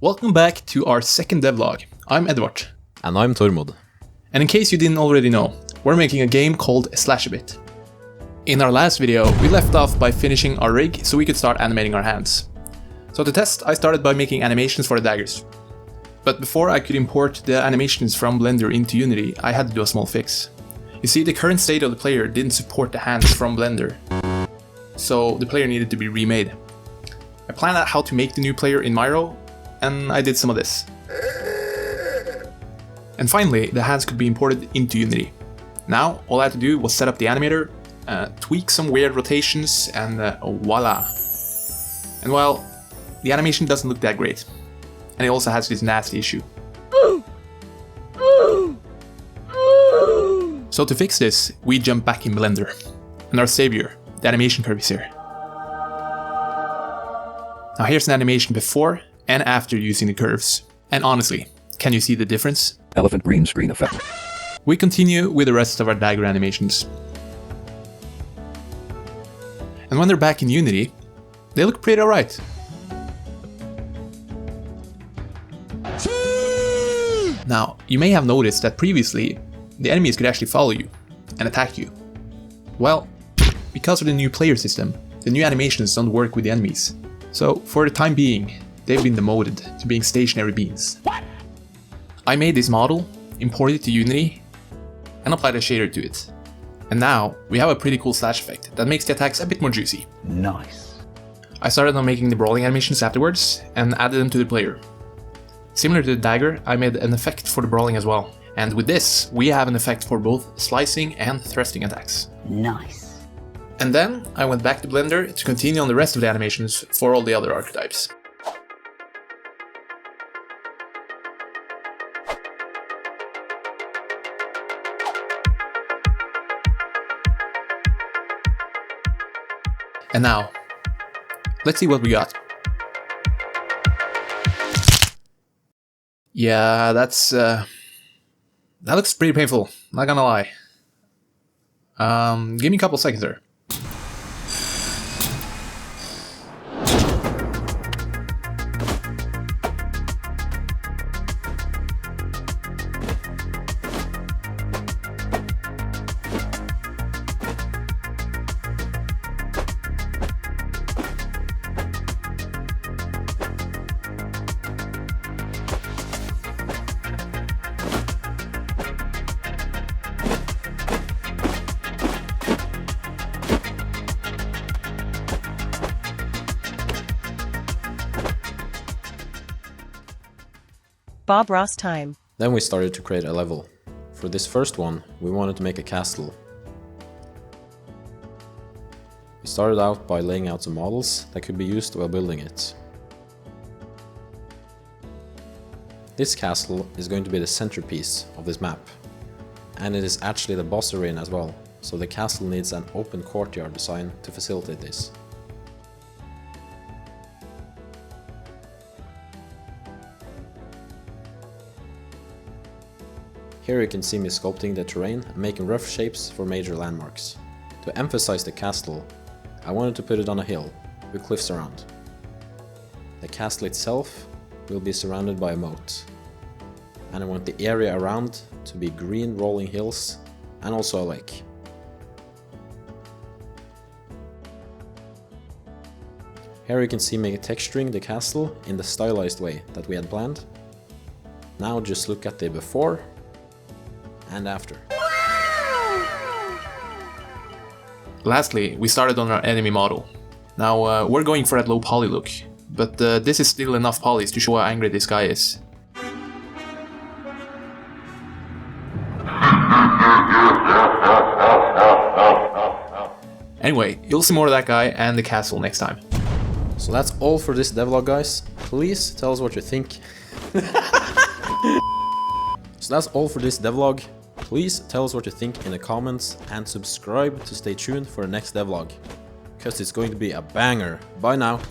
Welcome back to our second devlog. I'm Edward. And I'm Tormod. And in case you didn't already know, we're making a game called Slash-a-Bit. In our last video, we left off by finishing our rig so we could start animating our hands. So to test, I started by making animations for the daggers. But before I could import the animations from Blender into Unity, I had to do a small fix. You see, the current state of the player didn't support the hands from Blender, so the player needed to be remade. I planned out how to make the new player in Miro, and I did some of this. And finally, the hands could be imported into Unity. Now, all I had to do was set up the animator, tweak some weird rotations, and voila! And well, the animation doesn't look that great. And it also has this nasty issue. So to fix this, we jump back in Blender. And our savior, the animation curve, is here. Now here's an animation before and after using the curves. And honestly, can you see the difference? Elephant green screen effect. We continue with the rest of our dagger animations. And when they're back in Unity, they look pretty alright. Now, you may have noticed that previously, the enemies could actually follow you and attack you. Well, because of the new player system, the new animations don't work with the enemies. So, for the time being, they've been demoted to being stationary beings. What? I made this model, imported it to Unity, and applied a shader to it. And now, we have a pretty cool slash effect that makes the attacks a bit more juicy. Nice. I started on making the brawling animations afterwards, and added them to the player. Similar to the dagger, I made an effect for the brawling as well. And with this, we have an effect for both slicing and thrusting attacks. Nice. And then, I went back to Blender to continue on the rest of the animations for all the other archetypes. And now, let's see what we got. Yeah, that looks pretty painful, not gonna lie. Give me a couple seconds there. Bob Ross time. Then we started to create a level. For this first one, we wanted to make a castle. We started out by laying out some models that could be used while building it. This castle is going to be the centerpiece of this map. And it is actually the boss arena as well, so the castle needs an open courtyard design to facilitate this. Here you can see me sculpting the terrain and making rough shapes for major landmarks. To emphasize the castle, I wanted to put it on a hill, with cliffs around. The castle itself will be surrounded by a moat. And I want the area around to be green rolling hills and also a lake. Here you can see me texturing the castle in the stylized way that we had planned. Now just look at the before and after. Lastly, we started on our enemy model. Now, we're going for that low poly look, but this is still enough polys to show how angry this guy is. Anyway, you'll see more of that guy and the castle next time. So that's all for this devlog, guys. Please tell us what you think. So that's all for this devlog. Please tell us what you think in the comments and subscribe to stay tuned for the next devlog, because it's going to be a banger. Bye now.